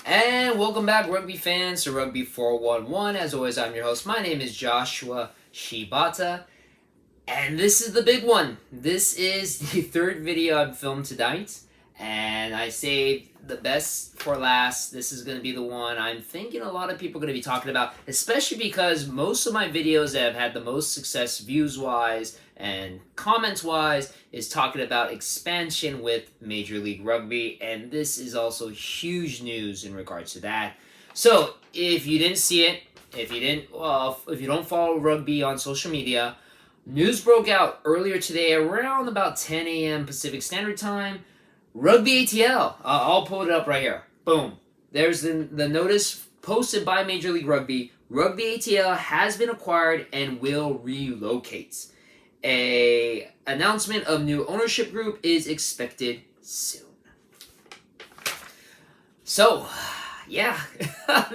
And welcome back, rugby fans, to Rugby 411. As always, I'm your host. My name is Joshua Shibata, and this is the big one. This is the third video I've filmed tonight, and I saved the best for last. This is going to be the one I'm thinking a lot of people are going to be talking about, especially because most of my videos that have had the most success views-wise and comments-wise is talking about expansion with Major League Rugby, and this is also huge news in regards to that. So, if you didn't see it, if you don't follow rugby on social media, news broke out earlier today around about 10 a.m. Pacific Standard Time. RugbyATL. I'll pull it up right here. Boom. There's the notice posted by Major League Rugby. RugbyATL has been acquired and will relocate. A announcement of new ownership group is expected soon. So, yeah,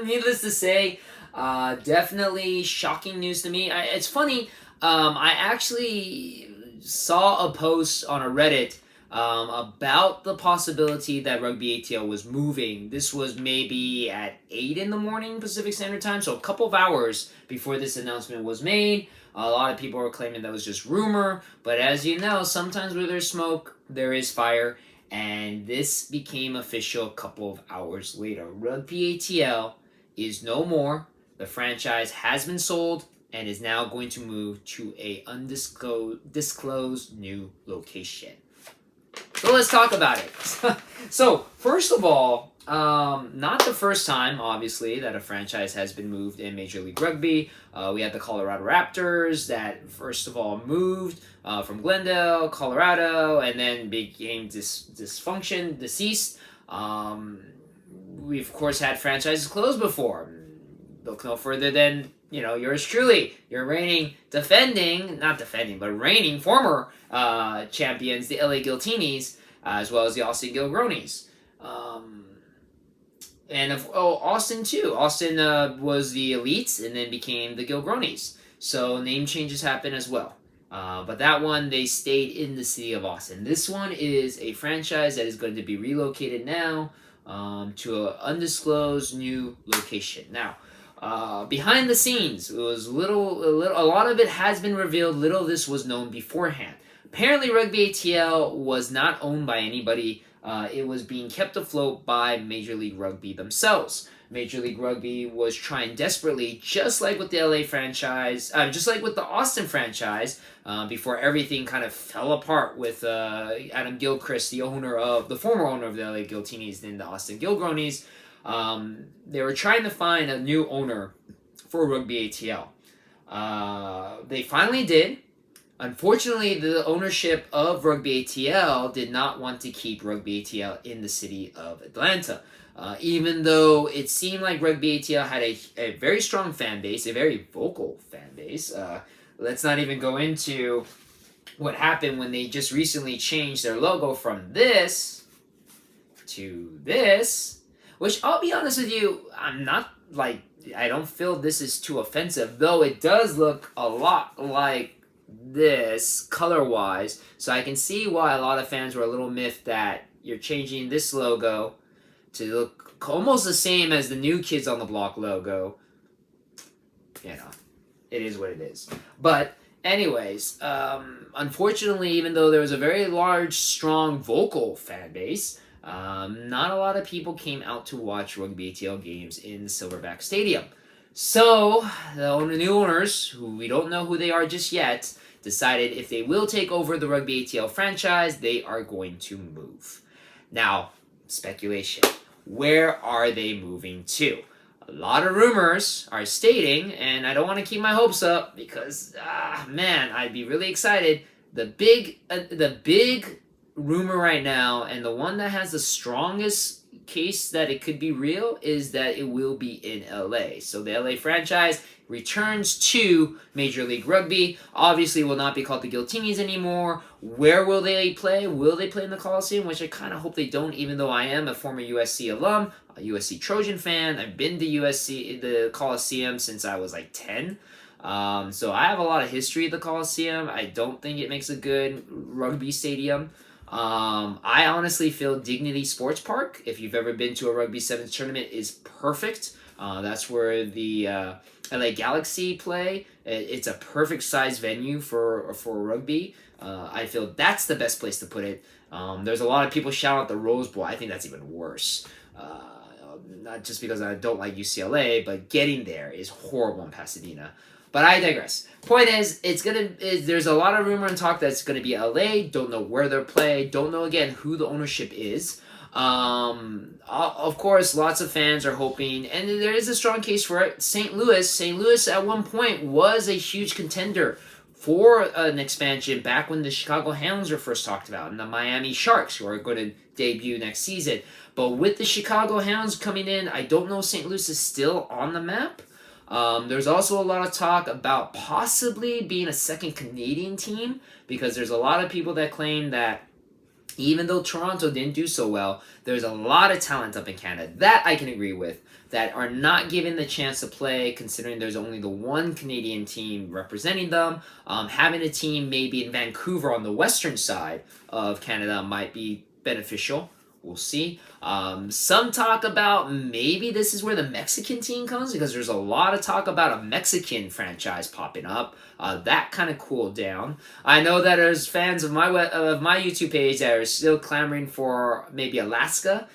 needless to say, definitely shocking news to me. It's funny, I actually saw a post on a Reddit about the possibility that RugbyATL was moving. This was maybe at 8 in the morning Pacific Standard Time, so a couple of hours before this announcement was made. A lot of people were claiming that was just rumor, but as you know, sometimes where there's smoke, there is fire, and this became official a couple of hours later. RugbyATL is no more. The franchise has been sold and is now going to move to a undisclosed new location. So let's talk about it. So, first of all, not the first time, obviously, that a franchise has been moved in Major League Rugby. We had the Colorado Raptors that, first of all, moved from Glendale, Colorado, and then became deceased. We, of course, had franchises closed before. Look no further than, yours truly. Your reigning former champions, the LA Giltinis, as well as the Austin Gilgronis. Austin too. Austin was the Elites and then became the Gilgronis. So name changes happen as well. But that one, they stayed in the city of Austin. This one is a franchise that is going to be relocated now to an undisclosed new location. Now, behind the scenes, it was a lot of it has been revealed. Little of this was known beforehand. Apparently, RugbyATL was not owned by anybody. It was being kept afloat by Major League Rugby themselves. Major League Rugby was trying desperately, just like with the LA franchise, just like with the Austin franchise, before everything kind of fell apart with Adam Gilchrist, the former owner of the LA Giltinis, then the Austin Gilgronis. They were trying to find a new owner for RugbyATL. They finally did. Unfortunately, the ownership of RugbyATL did not want to keep RugbyATL in the city of Atlanta. Even though it seemed like RugbyATL had a very strong fan base, a very vocal fan base. Let's not even go into what happened when they just recently changed their logo from this to this. Which, I'll be honest with you, I don't feel this is too offensive, though it does look a lot like this color-wise, so I can see why a lot of fans were a little miffed that you're changing this logo to look almost the same as the New Kids on the Block logo. It is what it is. But anyways, unfortunately, even though there was a very large, strong, vocal fan base, not a lot of people came out to watch RugbyATL games in Silverback Stadium. So, the new owners, who we don't know who they are just yet, decided if they will take over the RugbyATL franchise, they are going to move. Now, speculation. Where are they moving to? A lot of rumors are stating, and I don't want to keep my hopes up because, I'd be really excited. The big rumor right now, and the one that has the strongest case that it could be real, is that it will be in LA. So the LA franchise returns to Major League Rugby. Obviously will not be called the Giltinis anymore. Where will they play? Will they play in the Coliseum? Which I kind of hope they don't, even though I am a former USC alum, a USC Trojan fan. I've been to the Coliseum since I was like 10. So I have a lot of history at the Coliseum. I don't think it makes a good rugby stadium. I honestly feel Dignity Sports Park, if you've ever been to a Rugby Sevens tournament, is perfect. That's where the LA Galaxy play. It's a perfect size venue for rugby. I feel that's the best place to put it. There's a lot of people shout out the Rose Bowl. I think that's even worse. Not just because I don't like UCLA, but getting there is horrible in Pasadena. But I digress. Point is, there's a lot of rumor and talk that it's gonna be LA. Don't know where they'll play. Don't know again who the ownership is. Of course, lots of fans are hoping, and there is a strong case for it. St. Louis at one point was a huge contender for an expansion back when the Chicago Hounds were first talked about, and the Miami Sharks, who are going to debut next season. But with the Chicago Hounds coming in, I don't know if St. Louis is still on the map. There's also a lot of talk about possibly being a second Canadian team, because there's a lot of people that claim that even though Toronto didn't do so well, there's a lot of talent up in Canada that I can agree with that are not given the chance to play, considering there's only the one Canadian team representing them. Having a team maybe in Vancouver on the western side of Canada might be beneficial. We'll see. Some talk about maybe this is where the Mexican team comes, because there's a lot of talk about a Mexican franchise popping up. That kind of cooled down. I know that there's fans of my YouTube page that are still clamoring for maybe Alaska.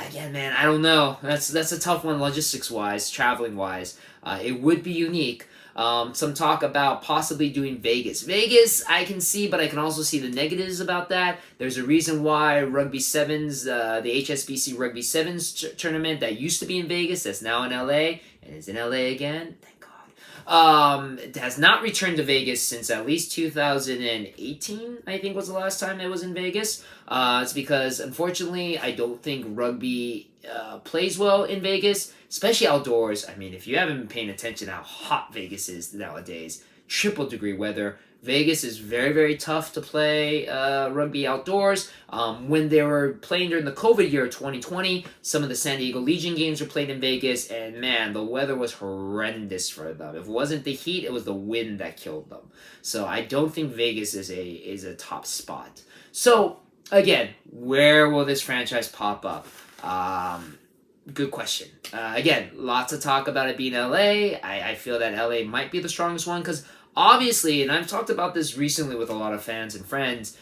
Again, man, I don't know. That's a tough one logistics-wise, traveling-wise. It would be unique. Some talk about possibly doing Vegas. Vegas, I can see, but I can also see the negatives about that. There's a reason why Rugby Sevens, the HSBC Rugby Sevens tournament that used to be in Vegas, that's now in LA, and is in LA again. Thank God. It has not returned to Vegas since at least 2018, I think was the last time it was in Vegas. It's because, unfortunately, I don't think rugby plays well in Vegas, especially outdoors. I mean, if you haven't been paying attention to how hot Vegas is nowadays, triple degree weather, Vegas is very, very tough to play rugby outdoors. When they were playing during the COVID year of 2020, some of the San Diego Legion games were played in Vegas, and man, the weather was horrendous for them. If it wasn't the heat, it was the wind that killed them. So I don't think Vegas is a top spot. So again, where will this franchise pop up? Good question. Again, lots of talk about it being LA. I feel that LA might be the strongest one because obviously, and I've talked about this recently with a lot of fans and friends,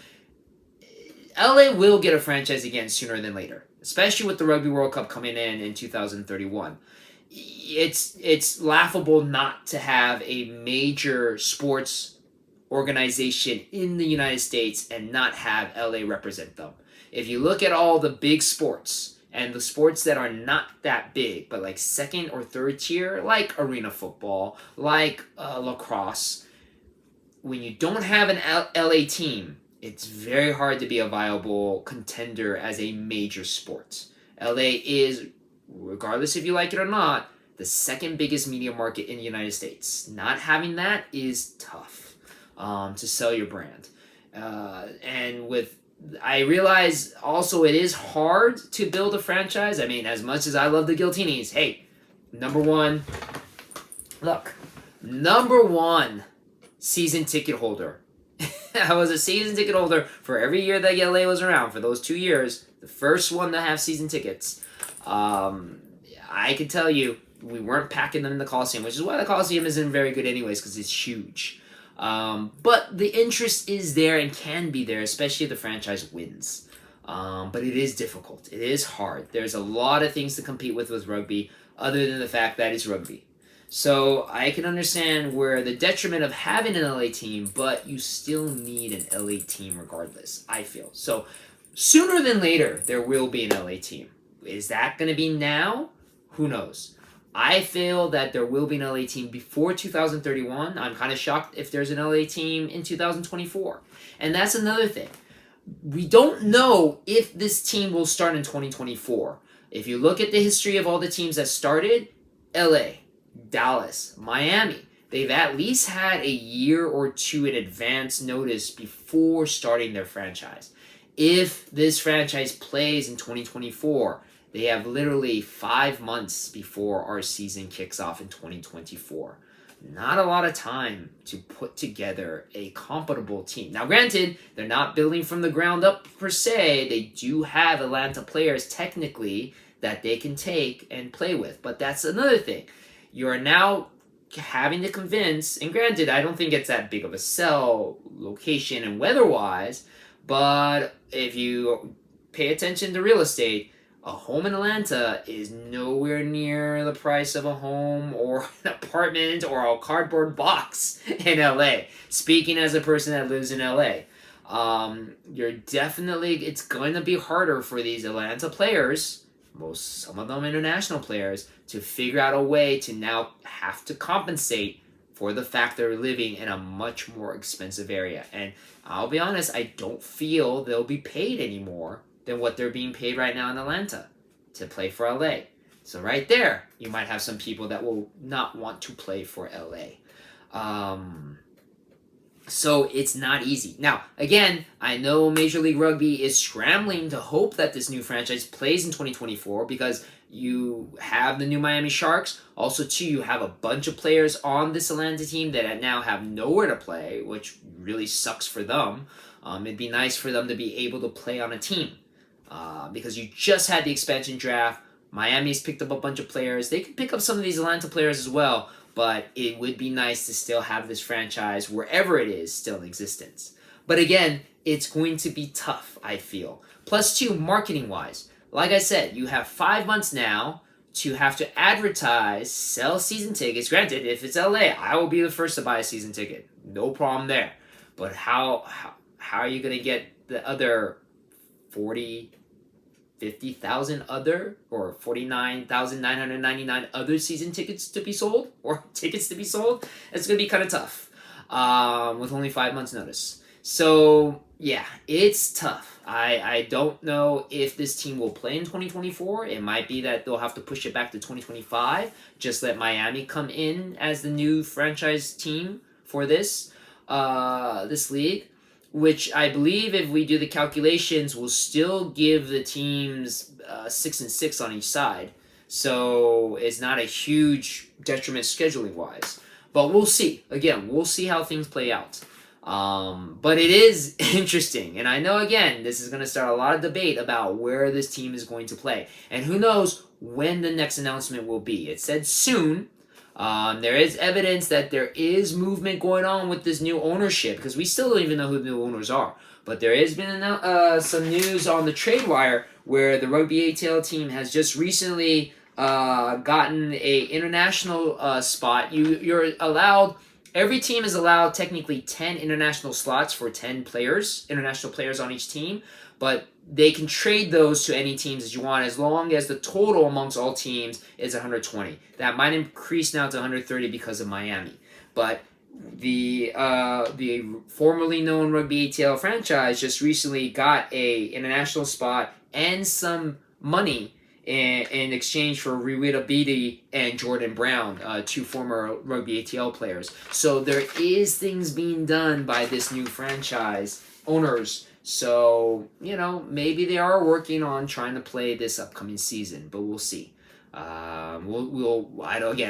LA will get a franchise again sooner than later, especially with the Rugby World Cup coming in 2031. It's laughable not to have a major sports organization in the United States and not have LA represent them. If you look at all the big sports, and the sports that are not that big, but like second or third tier, like arena football, like lacrosse, when you don't have an LA team, it's very hard to be a viable contender as a major sport. LA is, regardless if you like it or not, the second biggest media market in the United States. Not having that is tough to sell your brand. And with I realize also it is hard to build a franchise. I mean, as much as I love the Guiltinis, hey, number one season ticket holder. I was a season ticket holder for every year that LA was around, for those 2 years. The first one to have season tickets. I can tell you, we weren't packing them in the Coliseum, which is why the Coliseum isn't very good anyways, because it's huge. But the interest is there and can be there, especially if the franchise wins. But it is difficult. It is hard. There's a lot of things to compete with rugby, other than the fact that it's rugby. So I can understand where the detriment of having an LA team, but you still need an LA team regardless, I feel. So sooner than later, there will be an LA team. Is that going to be now? Who knows? I feel that there will be an LA team before 2031. I'm kind of shocked if there's an LA team in 2024. And that's another thing. We don't know if this team will start in 2024. If you look at the history of all the teams that started, LA, Dallas, Miami, they've at least had a year or two in advance notice before starting their franchise. If this franchise plays in 2024, they have literally 5 months before our season kicks off in 2024. not a lot of time to put together a compatible team. Now, granted, they're not building from the ground up per se. They do have Atlanta players technically that they can take and play with, but that's another thing. You're now having to convince, and granted, I don't think it's that big of a sell location and weather-wise, but if you pay attention to real estate, a home in Atlanta is nowhere near the price of a home or an apartment or a cardboard box in LA. Speaking as a person that lives in LA, it's going to be harder for these Atlanta players, some of them international players, to figure out a way to now have to compensate for the fact they're living in a much more expensive area. And I'll be honest, I don't feel they'll be paid any more than what they're being paid right now in Atlanta to play for LA. So right there, you might have some people that will not want to play for LA. So it's not easy. Now, again, I know Major League Rugby is scrambling to hope that this new franchise plays in 2024 because you have the new Miami Sharks. Also, too, you have a bunch of players on this Atlanta team that now have nowhere to play, which really sucks for them. It'd be nice for them to be able to play on a team because you just had the expansion draft. Miami's picked up a bunch of players. They can pick up some of these Atlanta players as well, but it would be nice to still have this franchise, wherever it is, still in existence. But again, it's going to be tough, I feel. Plus, too, marketing-wise. Like I said, you have 5 months now to have to advertise, sell season tickets. Granted, if it's LA, I will be the first to buy a season ticket. No problem there. But how are you going to get the other 50,000 other or 49,999 other season tickets to be sold or tickets to be sold? It's going to be kind of tough with only 5 months notice. So yeah, it's tough. I don't know if this team will play in 2024. It might be that they'll have to push it back to 2025. Just let Miami come in as the new franchise team for this league, which I believe, if we do the calculations, will still give the teams 6-6 on each side. So it's not a huge detriment scheduling-wise. But we'll see. Again, we'll see how things play out. But it is interesting. And I know, again, this is going to start a lot of debate about where this team is going to play. And who knows when the next announcement will be. It said soon. There is evidence that there is movement going on with this new ownership, because we still don't even know who the new owners are. But there has been some news on the trade wire where the RugbyATL team has just recently gotten a international spot. You're allowed. Every team is allowed technically 10 international slots for 10 players, international players on each team, but they can trade those to any teams that you want as long as the total amongst all teams is 120. That might increase now to 130 because of Miami. But the formerly known RugbyATL franchise just recently got a international spot and some money in exchange for Rewita Beatty and Jordan Brown, two former RugbyATL players. So there is things being done by this new franchise owners. So, maybe they are working on trying to play this upcoming season, but we'll see. Again,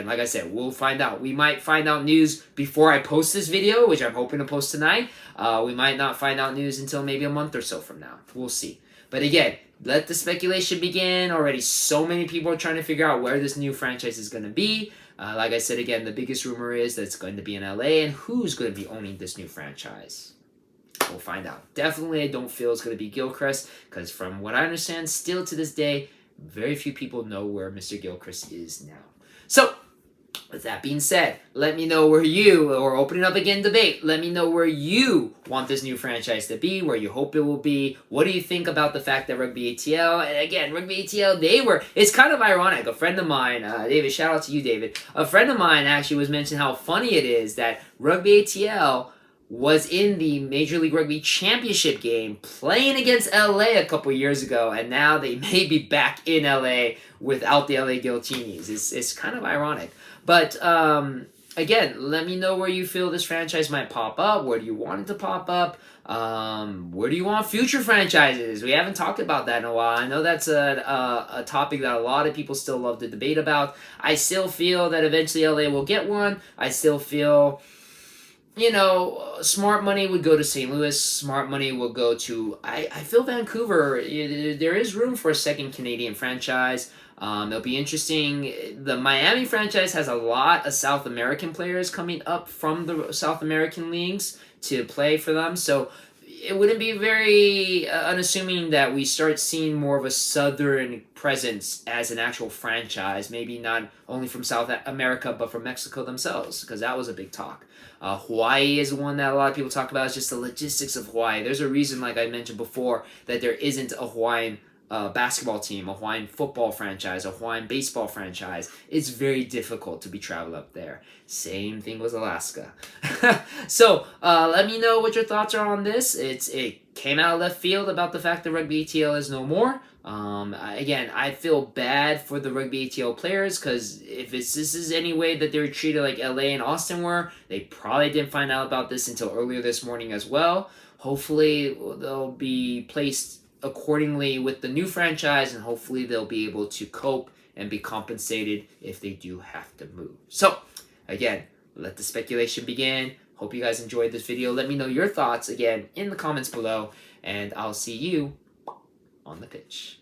like I said, we'll find out. We might find out news before I post this video, which I'm hoping to post tonight. We might not find out news until maybe a month or so from now. We'll see. But again, let the speculation begin. Already so many people are trying to figure out where this new franchise is going to be. Like I said, again, the biggest rumor is that it's going to be in LA, and who's going to be owning this new franchise? We'll find out. Definitely, I don't feel it's going to be Gilchrist, because from what I understand, still to this day, very few people know where Mr. Gilchrist is now. So, with that being said, let me know where or opening up again debate, let me know where you want this new franchise to be, where you hope it will be. What do you think about the fact that RugbyATL, and again, RugbyATL, it's kind of ironic. A friend of mine, David, shout out to you, David. A friend of mine actually was mentioning how funny it is that RugbyATL was in the Major League Rugby Championship game playing against LA a couple years ago, and now they may be back in LA without the LA Guiltinis. It's kind of ironic. But again, let me know where you feel this franchise might pop up. Where do you want it to pop up? Where do you want future franchises? We haven't talked about that in a while. I know that's a topic that a lot of people still love to debate about. I still feel that eventually LA will get one. I still feel, you know, smart money would go to St. Louis. Smart money will go to, I feel Vancouver. There is room for a second Canadian franchise. It'll be interesting. The Miami franchise has a lot of South American players coming up from the South American leagues to play for them. So it wouldn't be very unassuming that we start seeing more of a Southern presence as an actual franchise. Maybe not only from South America, but from Mexico themselves, because that was a big talk. Hawaii is one that a lot of people talk about. It's just the logistics of Hawaii. There's a reason, like I mentioned before, that there isn't a Hawaiian basketball team, a Hawaiian football franchise, a Hawaiian baseball franchise. It's very difficult to be traveled up there. Same thing with Alaska. So let me know what your thoughts are on this. It came out of left field about the fact that RugbyATL is no more. Again, I feel bad for the RugbyATL players, because if this is any way that they were treated like LA and Austin were, they probably didn't find out about this until earlier this morning as well. Hopefully they'll be placed accordingly with the new franchise, and hopefully they'll be able to cope and be compensated if they do have to move. So again, let the speculation begin. Hope you guys enjoyed this video. Let me know your thoughts again in the comments below, and I'll see you on the pitch.